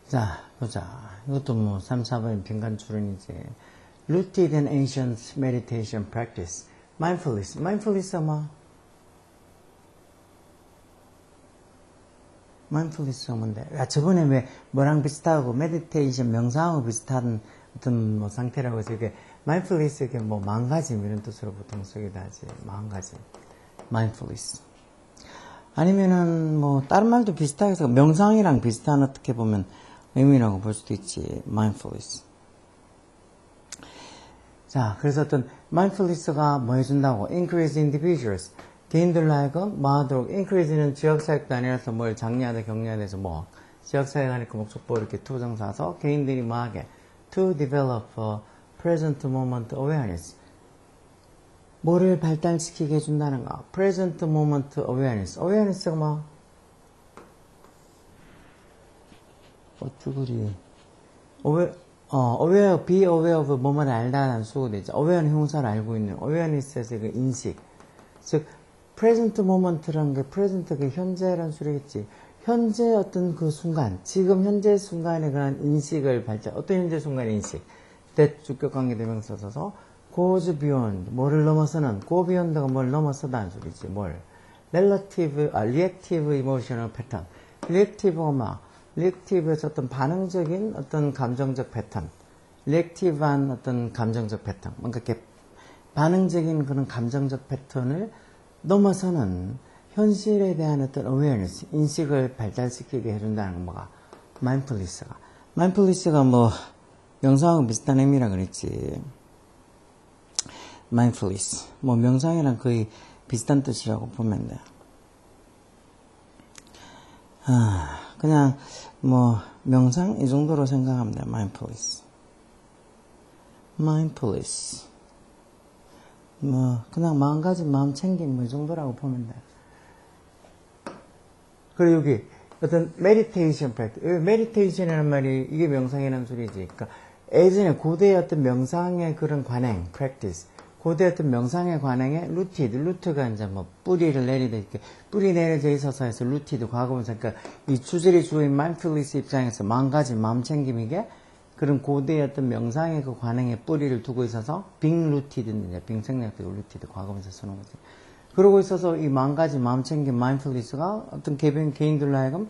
자, 보자. 이것도 뭐 3, 4번의 빈간추론이지. Rooted in ancient meditation practice. Mindfulness. Mindfulness가 뭐? mindfulness가 뭔데? 야, 저번에 왜 뭐랑 비슷하고 meditation 명상하고 비슷한 어떤 뭐 상태라고 해서 이게 mindfulness 이게 뭐 마음가짐 이런 뜻으로 보통 쓰기도 하지. 마음가짐. mindfulness. 아니면은 뭐 다른 말도 비슷하게 해서 명상이랑 비슷한 어떻게 보면 의미라고 볼 수도 있지. mindfulness. 자, 그래서 어떤 mindfulness가 뭐 해준다고? increase individuals. 개인들로 하여금 뭐 하도록 increase는 지역사역도 아니라서 뭘 장려하다 격려하다 해서 뭐 지역사역 하니까 목적보 이렇게 투정사서 개인들이 뭐 하게 to develop a present moment awareness. 뭐를 발달시키게 해준다는 거. present moment awareness. awareness가 뭐? 어쭈구리. aware, be aware of 뭐뭐를 알다라는 수가 되죠. aware는 형사를 알고 있는, awareness에서 그 인식. 즉, present moment라는 게 present가 현재라는 소리겠지. 현재 어떤 그 순간, 지금 현재 순간에 관한 인식을 발달, 어떤 현재 순간의 인식. that 주격관계 대명사 써서 goes beyond, 뭐를 넘어서는, go beyond가 뭘 넘어서다는 소리지. 뭘. reactive emotional pattern. reactive가 뭐? 리액티브에서 어떤 반응적인 어떤 감정적 패턴, 리액티브한 어떤 감정적 패턴, 뭔가 이렇게 반응적인 그런 감정적 패턴을 넘어서는 현실에 대한 어떤 awareness, 인식을 발달시키게 해준다는 뭐가 mindfulness가. mindfulness가 뭐 명상하고 비슷한 의미라 그랬지. mindfulness, 뭐 명상이랑 거의 비슷한 뜻이라고 보면 돼. 그냥 뭐 명상 이 정도로 생각하면 돼요. mindfulness. mindfulness. 뭐 그냥 마음가짐, 마음 챙김 뭐 이 정도라고 보면 돼요. 그리고 여기 어떤 meditation practice. meditation이라는 말이 이게 명상이라는 소리지. 그러니까 예전에 고대의 어떤 명상의 그런 관행, practice. 고대 어떤 명상의 관행에 루트가 이제 뭐 뿌리를 내리다 이렇게 뿌리 내려져 있어서 해서 루티드 과거분사. 그러니까 이 주절이 주어인 mindfulness 입장에서 마음가짐, 마음 챙김이게 그런 고대의 어떤 명상의 그 관행에 뿌리를 두고 있어서 being rooted인데 빙 생략되고 루티드 과거분사 쓰는 거지. 그러고 있어서 이 마음가짐, 마음 챙김, mindfulness가 어떤 개인들로 하여금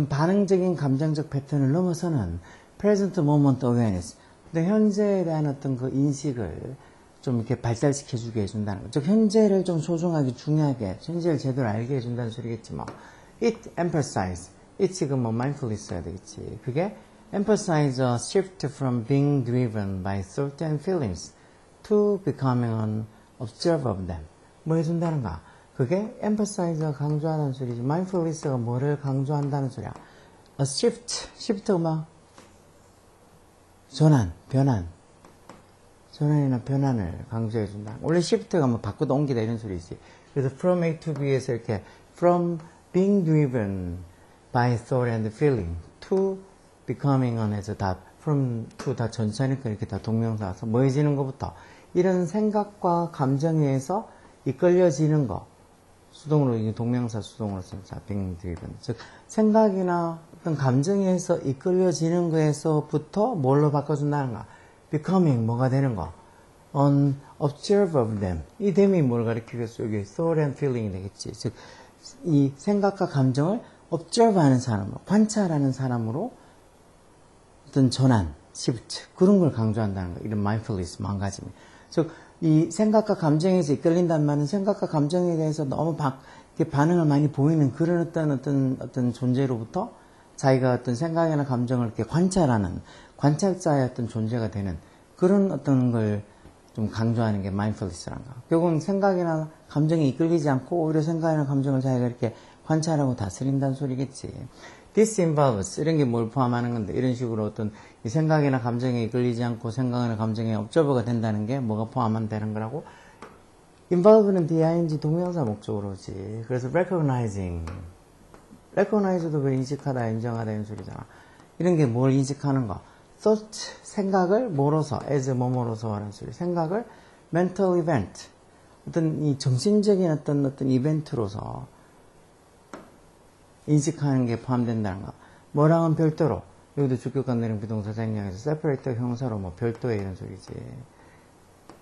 반응적인 감정적 패턴을 넘어서는 present moment awareness. 근데 현재에 대한 어떤 그 인식을 좀 이렇게 발달시켜주게 해준다는 거. 즉, 현재를 좀 소중하게, 중요하게, 현재를 제대로 알게 해준다는 소리겠지, 뭐. It emphasize. it 지금 뭐 mindfulness 해야 되겠지. 그게 emphasize a shift from being driven by thought and feelings to becoming an observer of them. 뭐 해준다는가? 그게 emphasize가 강조하는 소리지. mindfulness가 뭐를 강조한다는 소리야? A shift가 뭐? 전환, 변환. 전환이나 변환을 강조해준다. 원래 shift가 뭐 바꾸다 옮기다 이런 소리지. 그래서 from A to B에서 이렇게 from being driven by thought and feeling to becoming on 해서 다 from to 다 전차니까 이렇게 다 동명사서 뭐해지는 것부터 이런 생각과 감정에 의해서 이끌려지는 거. 수동으로, 이게 동명사 수동으로 쓴자 being driven. 즉, 생각이나 어떤 감정에 의해서 이끌려지는 거에서부터 뭘로 바꿔준다는가? becoming 뭐가 되는 거? an observer of them. 이 them이 뭘 가리키겠어? 여기 thought and feeling이 되겠지. 즉, 이 생각과 감정을 observe 하는 사람으로, 관찰하는 사람으로 어떤 전환, shift, 그런 걸 강조한다는 거. 이런 mindfulness, 마음가짐. 즉, 이 생각과 감정에서 이끌린다는 말은 생각과 감정에 대해서 너무 반응을 많이 보이는 그런 어떤 존재로부터 자기가 어떤 생각이나 감정을 이렇게 관찰하는 관찰자의 어떤 존재가 되는 그런 어떤 걸 좀 강조하는 게 mindfulness라는 거. 결국은 생각이나 감정에 이끌리지 않고 오히려 생각이나 감정을 자기가 이렇게 관찰하고 다스린다는 소리겠지. This involves 이런 게 뭘 포함하는 건데 이런 식으로 어떤 이 생각이나 감정에 이끌리지 않고 생각이나 감정에 observer가 된다는 게 뭐가 포함한다는 거라고. involve는 DING 동명사 목적으로 오지. 그래서 recognize도 왜 인식하다, 인정하다 이런 소리잖아. 이런 게 뭘 인식하는 거? thought, 생각을 뭐로서, as 뭐뭐로서 하는 소리. 생각을 mental event, 어떤 이 정신적인 어떤 이벤트로서 인식하는 게 포함된다는 거. 뭐랑은 별도로 여기도 주격관 내용 비동사 생략해서 separate 형사로 뭐 별도의 이런 소리지.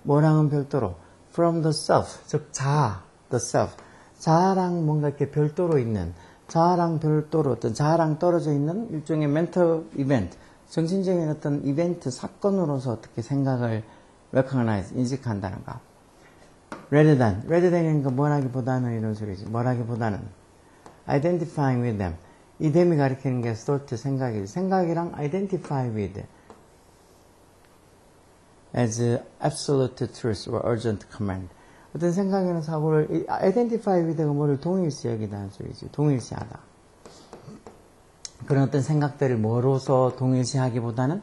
뭐랑은 별도로 from the self, 즉 자아, the self. 자아랑 뭔가 이렇게 별도로 있는, 자아랑 별도로 어떤 자아랑 떨어져 있는 일종의 mental event, 정신적인 어떤 이벤트, 사건으로서 어떻게 생각을 recognize, 인식한다는가. rather than이니까 뭐라기보다는 이런 소리지. 뭐라기보다는 identifying with them. 이 them이 가리키는 게 thought, 생각이지. 생각이랑 identify with as absolute truth or urgent command. 어떤 생각이나 사고를 identify with가 뭐를 동일시 여기다는 소리지. 동일시하다. 그런 어떤 생각들을 뭐로서 동일시하기보다는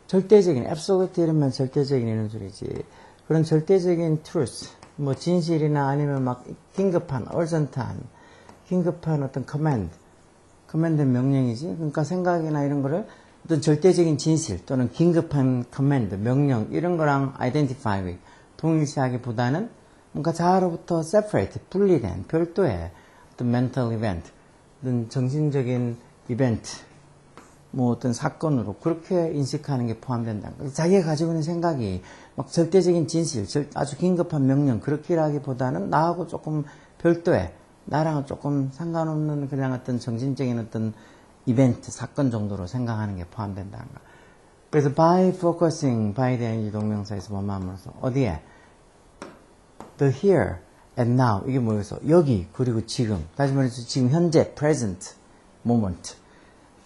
절대적인, absolute 이러면 절대적인 이런 소리지. 그런 절대적인 truth, 뭐 진실이나 아니면 막 긴급한, urgent한, 긴급한 어떤 command 명령이지. 그러니까 생각이나 이런 거를 어떤 절대적인 진실 또는 긴급한 command, 명령 이런 거랑 identify with, 동일시하기보다는 뭔가 자아로부터 separate, 분리된 별도의 어떤 mental event, 어떤 정신적인 이벤트, 뭐 어떤 사건으로 그렇게 인식하는 게 포함된다. 자기가 가지고 있는 생각이 막 절대적인 진실, 아주 긴급한 명령 그렇게라기보다는 나하고 조금 별도의, 나랑은 조금 상관없는 그냥 어떤 정신적인 어떤 이벤트, 사건 정도로 생각하는 게 포함된다는 거. 그래서 by focusing, by 대행지 동명사에서 뭐함으로써 어디에? the here and now. 이게 뭐여서? 여기, 그리고 지금. 다시 말해서 지금 현재, present, moment.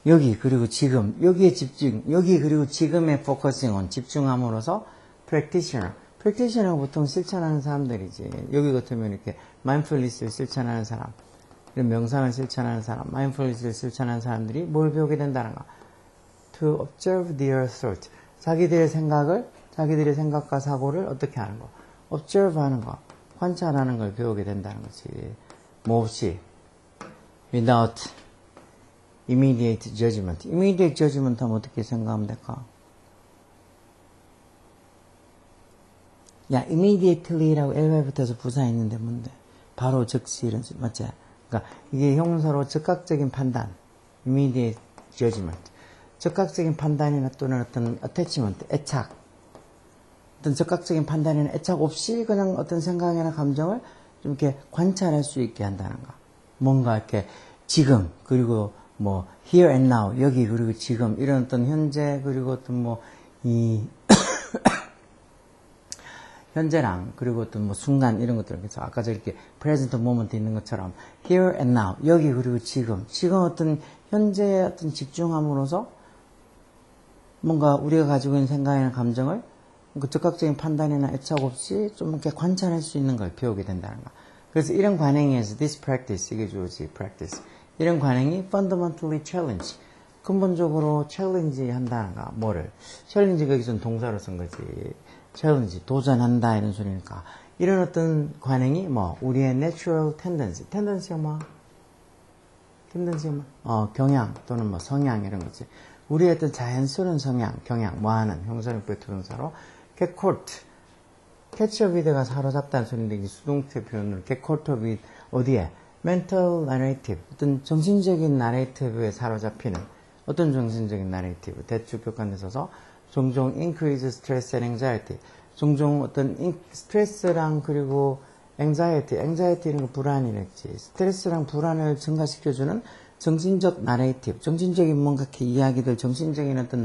여기, 그리고 지금. 여기에 집중. 여기, 그리고 지금에 focusing on. 집중함으로써 practitioner. practitioner가 보통 실천하는 사람들이지. 여기 같으면 이렇게 mindfulness를 실천하는 사람, 이런 명상을 실천하는 사람, mindfulness를 실천하는 사람들이 뭘 배우게 된다는 거. to observe their thought. 자기들의 생각과 사고를 어떻게 하는 거. observe 하는 거, 관찰하는 걸 배우게 된다는 거지. 뭐 없이. without immediate judgment. immediate judgment 하면 어떻게 생각하면 될까? 야, immediately라고 LY부터해서 부사했는데 뭔데? 바로 즉시 이런 식, 맞지? 그러니까 이게 형용사로 즉각적인 판단, immediate judgment. 즉각적인 판단이나 또는 어떤 attachment, 애착. 어떤 즉각적인 판단이나 애착 없이 그냥 어떤 생각이나 감정을 좀 이렇게 관찰할 수 있게 한다는 거. 뭔가 이렇게 지금, 그리고 뭐 here and now, 여기 그리고 지금 이런 어떤 현재 그리고 어떤 뭐 이 현재랑 그리고 어떤 뭐 순간 이런 것들, 그래서 아까 저렇게 present moment 있는 것처럼 here and now, 여기 그리고 지금 어떤 현재에 어떤 집중함으로써 뭔가 우리가 가지고 있는 생각이나 감정을 그 즉각적인 판단이나 애착 없이 좀 이렇게 관찰할 수 있는 걸 배우게 된다는 거. 그래서 이런 관행에서 this practice, 이게 주어지 practice. 이런 관행이 fundamentally challenge, 근본적으로 challenge 한다는 거. 뭐를? challenge가 여기서 동사로 쓴 거지. challenge, 도전한다 이런 소리니까. 이런 어떤 관행이 뭐 우리의 natural tendency가 뭐? 경향 또는 뭐 성향 이런 거지. 우리의 어떤 자연스러운 성향, 경향, 뭐하는 형사용법의 투동사로 get caught, catch up with가 사로잡다는 소리인데 이게 수동태 표현으로 get caught up with 어디에? mental narrative, 어떤 정신적인 나레이티브에 사로잡히는 어떤 정신적인 나레이티브, 대축격관에 있어서 종종 increase stress and anxiety, 종종 어떤 스트레스랑 그리고 anxiety는 그 불안이랬지. 스트레스랑 불안을 증가시켜주는 정신적 나레이티브, 정신적인 뭔가 이렇게 이야기들, 정신적인 어떤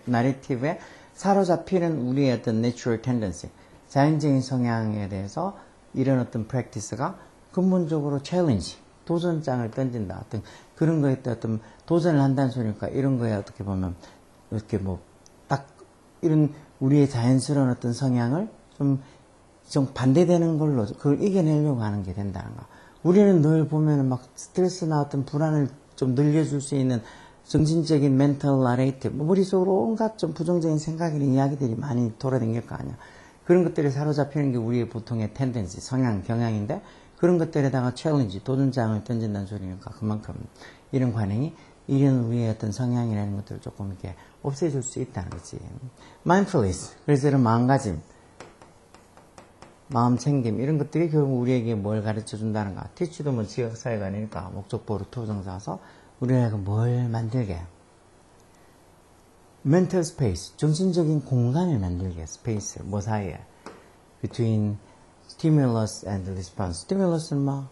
나레이티브에 사로잡히는 우리의 어떤 natural tendency, 자연적인 성향에 대해서 이런 어떤 practice가 근본적으로 challenge, 도전장을 던진다. 어떤 그런 거에 어떤 도전을 한다는 소리니까 이런 거에 어떻게 보면 이렇게 뭐 딱 이런 우리의 자연스러운 어떤 성향을 좀 반대되는 걸로 그걸 이겨내려고 하는 게 된다는 거. 우리는 늘 보면은 막 스트레스나 어떤 불안을 좀 늘려줄 수 있는 정신적인 mental narrative, 머릿속으로 온갖 좀 부정적인 생각이나 이야기들이 많이 돌아다닐 거 아니야. 그런 것들이 사로잡히는 게 우리의 보통의 tendency, 성향, 경향인데 그런 것들에다가 challenge, 도전장을 던진다는 소리니까 그만큼 이런 관행이 이런 우리의 어떤 성향이라는 것들을 조금 이렇게 없애줄 수 있다는 거지. mindfulness, 그래서 이런 마음가짐, 마음 챙김 이런 것들이 결국 우리에게 뭘 가르쳐 준다는가. teach도 뭐 지역사회가 아니니까 목적보로 투정사서 우리가 뭘 만들게, mental space, 정신적인 공간을 만들게, space, 뭐 사이에? between stimulus and response. stimulus는 뭐?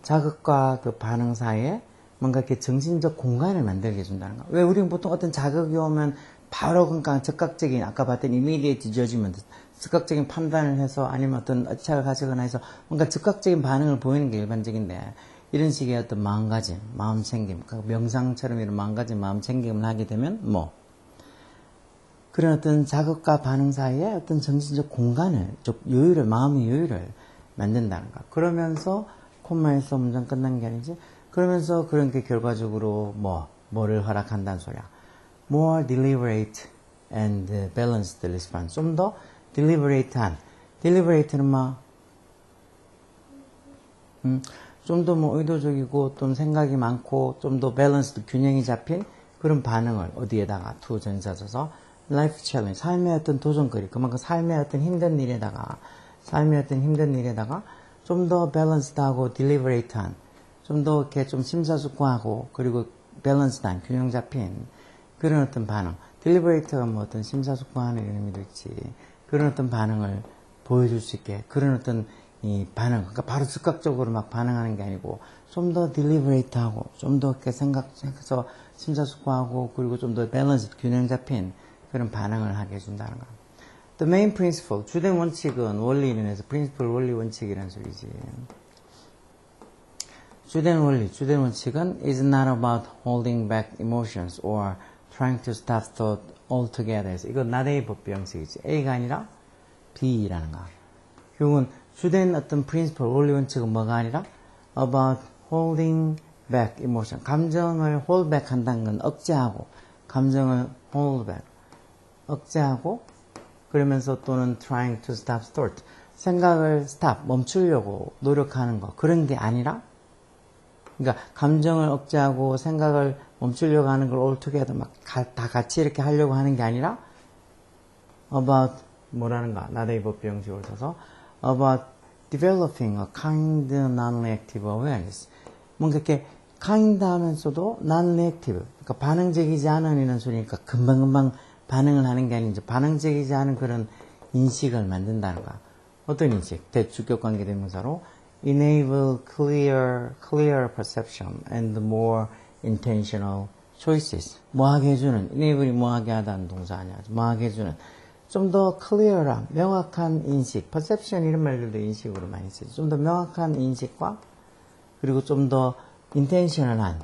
자극과 그 반응 사이에 뭔가 이렇게 정신적 공간을 만들게 해준다는 거. 왜 우리는 보통 어떤 자극이 오면 바로 그러니까 즉각적인, 아까 봤던 immediate judgment, 즉각적인 판단을 해서 아니면 어떤 의착을 가지거나 해서 뭔가 즉각적인 반응을 보이는 게 일반적인데, 이런 식의 어떤 마음가짐, 마음챙김, 명상처럼 이런 마음가짐, 마음챙김을 하게 되면 뭐 그런 어떤 자극과 반응 사이에 어떤 정신적 공간을, 즉 여유를, 마음의 여유를 만든다는 거. 그러면서 콤마에서 문장 끝난 게 아니지. 그러면서 그런 게 결과적으로 뭐를 허락한다는 소리야. More deliberate and balanced response. 좀 더 deliberate한. deliberate는 뭐? 좀 더 뭐 의도적이고 좀 생각이 많고 좀 더 balanced, 균형이 잡힌 그런 반응을 어디에다가 to 전사 써서 life challenge, 삶의 어떤 도전거리, 그만큼 삶의 어떤 힘든 일에다가 좀 더 밸런스드하고 딜리버레이트한, 좀 더 이렇게 좀 심사숙고하고 그리고 밸런스드한, 균형 잡힌 그런 어떤 반응. 딜리버레이트가 뭐 어떤 심사숙고하는 이런 의미도 있지. 그런 어떤 반응을 보여줄 수 있게, 그런 어떤 이 반응, 그러니까 바로 즉각적으로 막 반응하는 게 아니고 좀 더 딜리버레이트하고 좀 더 이렇게 생각해서 심사숙고하고 그리고 좀 더 밸런스, 균형 잡힌 그런 반응을 하게 해준다는 거. The main principle, 주된 원칙은 원리인에서 principle, 원리 원칙이라는 소리지. 주된 원칙은 is not about holding back emotions or trying to stop thought altogether. 이거 not A 법비 형식이지. A가 아니라 B라는 거. 결국은 주된 어떤 principle, 원리 원칙은 뭐가 아니라 about holding back emotion. 감정을 hold back 한다는 건 억제하고, 감정을 hold back, 억제하고, 그러면서 또는 trying to stop thought. 생각을 stop, 멈추려고 노력하는 거. 그런 게 아니라, 그러니까 감정을 억제하고 생각을 멈추려고 하는 걸 altogether 막 다 같이 이렇게 하려고 하는 게 아니라 about 뭐라는가, 나의 법 형식으로 써서 about developing a kind non-reactive awareness. 뭔가 이렇게 kind 하면서도 non-reactive, 그러니까 반응적이지 않은 이런 소리니까 금방금방 반응을 하는 게 아니죠. 반응적이지 않은 그런 인식을 만든다는 거야. 어떤 인식? 대주격 관계대명사로 enable clear perception and more intentional choices. 뭐하게 해주는, enable이 뭐하게 하다는 동사 아니야. 뭐하게 해주는, 좀 더 clear한, 명확한 인식, perception 이런 말들도 인식으로 많이 쓰죠. 좀 더 명확한 인식과 그리고 좀 더 intentional한,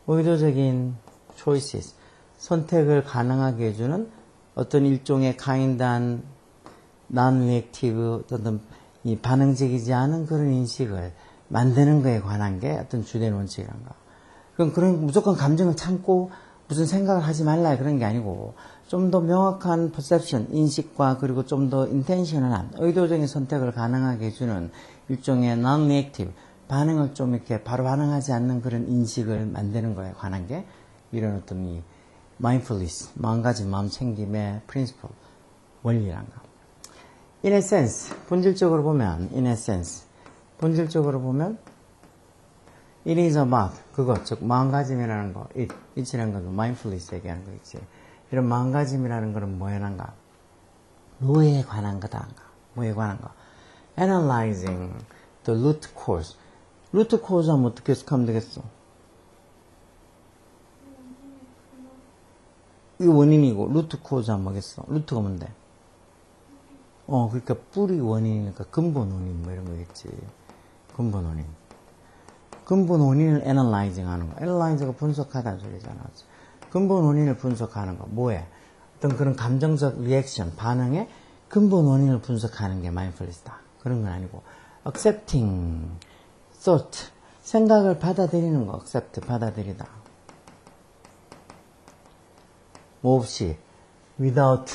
의도적인 choices, 선택을 가능하게 해주는 어떤 일종의 kind한 non-reactive, 어떤 이 반응적이지 않은 그런 인식을 만드는 거에 관한 게 어떤 주된 원칙이란가. 그런 무조건 감정을 참고 무슨 생각을 하지 말라 그런 게 아니고 좀 더 명확한 perception, 인식과 그리고 좀 더 intentional한, 의도적인 선택을 가능하게 해주는 일종의 non-reactive, 반응을 좀 이렇게 바로 반응하지 않는 그런 인식을 만드는 거에 관한 게 이런 어떤 이 mindfulness, 마음가짐, 마음챙김의 principle, 원리란가. In a sense, 본질적으로 보면, it is about, 그것, 즉, 마음가짐이라는 거, it이라는 건 mindfulness 얘기하는 거 있지. 이런 마음가짐이라는 거는 뭐에 관한가? 뭐에 관한 거다. 뭐에 관한 거. Analyzing the root cause. root cause 하면 어떻게 해석하면 되겠어? 이거 원인이고, root cause 하면 뭐겠어? 루트가 뭔데? 그러니까 뿌리 원인이니까 근본 원인 뭐 이런 거겠지. 근본 원인. 근본 원인을 analyzing 하는 거. analyze가 분석하다는 소리잖아. 근본 원인을 분석하는 거. 뭐해? 어떤 그런 감정적 리액션, 반응의 근본 원인을 분석하는 게 mindfulness다. 그런 건 아니고. accepting thought. 생각을 받아들이는 거. accept, 받아들이다. 뭐 없이. without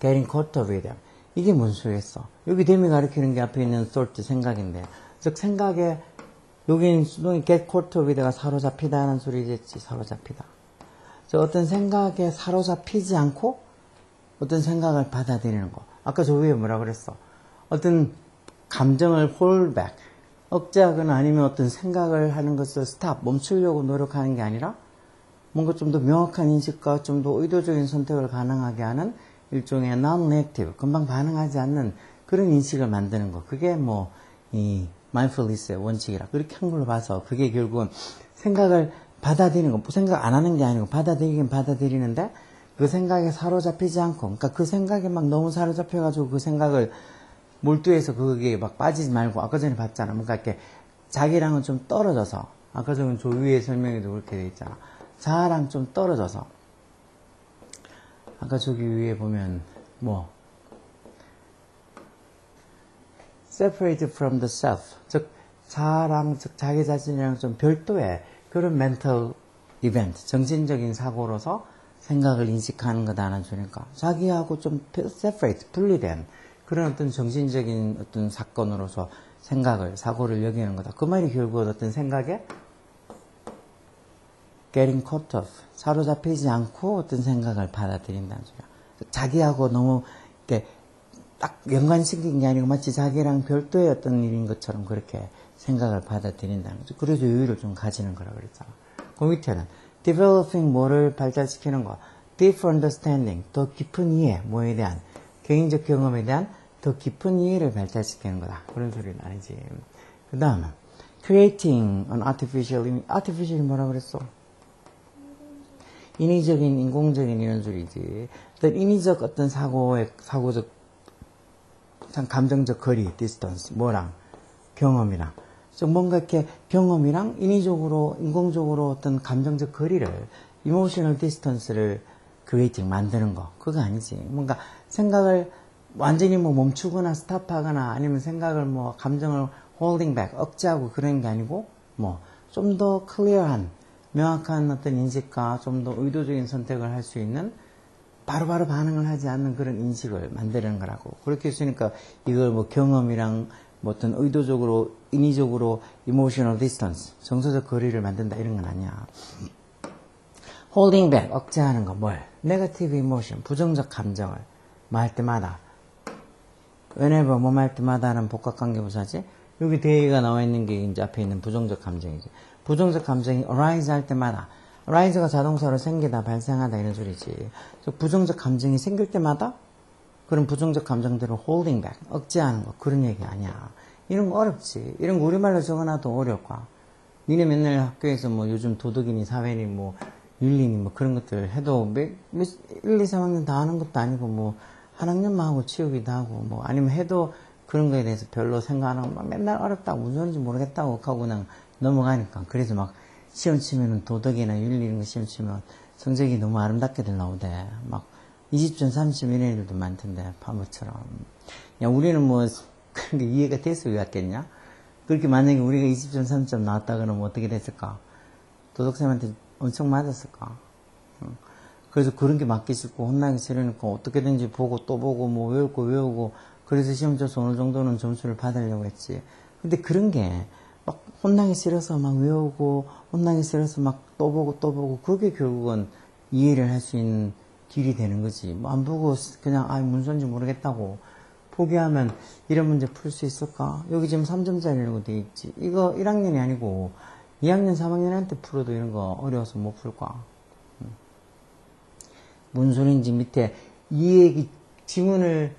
getting caught up with them. 이게 뭔 소리겠어? 여기 댐이 가리키는 게 앞에 있는 thought, 생각인데. 즉, 생각에, 여기는 수동이 get caught up with가 사로잡히다는 소리겠지. 사로잡히다. 즉, 어떤 생각에 사로잡히지 않고 어떤 생각을 받아들이는 거. 아까 저 위에 뭐라 그랬어? 어떤 감정을 hold back, 억제하거나 아니면 어떤 생각을 하는 것을 멈추려고 노력하는 게 아니라 뭔가 좀 더 명확한 인식과 좀 더 의도적인 선택을 가능하게 하는 일종의 non-reactive, 금방 반응하지 않는 그런 인식을 만드는 거. 그게 뭐, 이 mindfulness의 원칙이라. 그렇게 한 걸로 봐서 그게 결국은 생각을 받아들이는 거, 생각 안 하는 게 아니고 받아들이긴 받아들이는데 그 생각에 사로잡히지 않고, 그러니까 그 생각에 막 너무 사로잡혀가지고 그 생각을 몰두해서 거기에 막 빠지지 말고, 아까 전에 봤잖아. 뭔가 이렇게 자기랑은 좀 떨어져서, 아까 전에 조유의 설명에도 그렇게 돼 있잖아. 자아랑 좀 떨어져서. 아까 저기 위에 보면, 뭐, separated from the self. 즉, 자아랑, 즉, 자기 자신이랑 좀 별도의 그런 mental event, 정신적인 사고로서 생각을 인식하는 거다는 소리니까. 자기하고 좀 separate, 분리된 그런 어떤 정신적인 어떤 사건으로서 사고를 여기는 거다. 그 말이 결국은 어떤 생각에 getting caught up, 사로잡히지 않고 어떤 생각을 받아들인다는 소리야. 자기하고 너무 이렇게 딱 연관시킨 게 아니고 마치 자기랑 별도의 어떤 일인 것처럼 그렇게 생각을 받아들인다는 거죠. 그래서 여유를 좀 가지는 거라고 그랬잖아. 그 밑에는 developing 뭐를 발달시키는 거, deep understanding, 더 깊은 이해, 뭐에 대한 개인적 경험에 대한 더 깊은 이해를 발달시키는 거다. 그런 소리는 아니지. 그 다음에 creating an artificial이 뭐라 그랬어? 인위적인, 인공적인 이런 소리지. 어떤 인위적 어떤 사고적, 감정적 거리, distance, 뭐랑, 경험이랑. 그래서 뭔가 이렇게 경험이랑 인위적으로, 인공적으로 어떤 감정적 거리를, emotional distance를 creating, 만드는 거. 그거 아니지. 뭔가 생각을 완전히 뭐 멈추거나 스탑하거나 아니면 생각을 뭐 감정을 holding back, 억제하고 그런 게 아니고, 뭐, 좀 더 클리어한, 명확한 어떤 인식과 좀 더 의도적인 선택을 할 수 있는 바로바로 반응을 하지 않는 그런 인식을 만드는 거라고. 그렇게 했으니까 이걸 뭐 경험이랑 뭐 어떤 의도적으로, 인위적으로 emotional distance, 정서적 거리를 만든다 이런 건 아니야. holding back, 억제하는 거 뭘? negative emotion, 부정적 감정을 말 때마다. whenever 뭐 말 때마다는 복합관계부사지. 여기 대의가 나와 있는 게 이제 앞에 있는 부정적 감정이지. 부정적 감정이 arise 할 때마다, arise가 자동사로 생기다, 발생하다 이런 소리지. 그래서 부정적 감정이 생길 때마다 그런 부정적 감정들을 holding back, 억제하는 거, 그런 얘기 아니야. 이런 거 어렵지. 이런 거 우리말로 적어놔도 어려울 거야. 니네 맨날 학교에서 뭐 요즘 도덕이니 사회니 뭐 윤리니 뭐 그런 것들 해도 1, 2, 3학년 다 하는 것도 아니고 뭐 한 학년만 하고 치우기도 하고 뭐 아니면 해도 그런 거에 대해서 별로 생각 안 하고 막 맨날 어렵다고 무슨 소리인지 모르겠다고 하고 그냥 넘어가니까. 그래서 막 시험 치면은 도덕이나 윤리 이런 거 시험 치면 성적이 너무 아름답게들 나오대. 막 20점 30 이런 애들도 많던데 바보처럼. 야 우리는 뭐 그런 게 이해가 돼서 왜 왔겠냐? 그렇게 만약에 우리가 20점 30점 나왔다 그러면 어떻게 됐을까? 도덕쌤한테 엄청 맞았을까? 그래서 그런 게 맞기 싫고 혼나기 싫으니까 어떻게든지 보고 또 보고 뭐 외우고 그래서 시험 쳐서 어느 정도는 점수를 받으려고 했지. 근데 그런 게 막 혼나기 싫어서 막 외우고 혼나기 싫어서 막 또 보고 그게 결국은 이해를 할 수 있는 길이 되는 거지. 뭐 안 보고 그냥 무슨 소리인지 모르겠다고 포기하면 이런 문제 풀 수 있을까? 여기 지금 3점짜리라고 돼 있지. 이거 1학년이 아니고 2학년 3학년한테 풀어도 이런 거 어려워서 못 풀 거야. 무슨 소리인지 밑에 이 얘기 지문을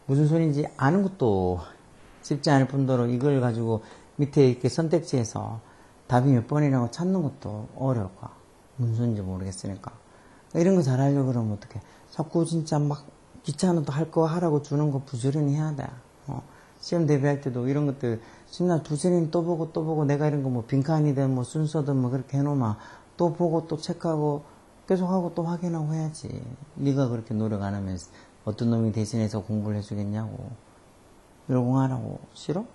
무슨 소리인지 아는 것도 쉽지 않을 뿐더러 이걸 가지고 밑에 이렇게 선택지에서 답이 몇 번이라고 찾는 것도 어려울 거야. 무슨 소리인지 모르겠으니까. 이런 거 잘하려고 그러면 어떡해. 자꾸 진짜 막 귀찮아도 할 거 하라고 주는 거 부지런히 해야 돼. 시험 대비할 때도 이런 것들 진짜 부지런히 또 보고 내가 이런 거 뭐 빈칸이든 뭐 순서든 뭐 그렇게 해놓으면 또 보고 또 체크하고 계속하고 또 확인하고 해야지. 네가 그렇게 노력 안 하면 어떤 놈이 대신해서 공부를 해주겠냐고. 열공하라고. 싫어?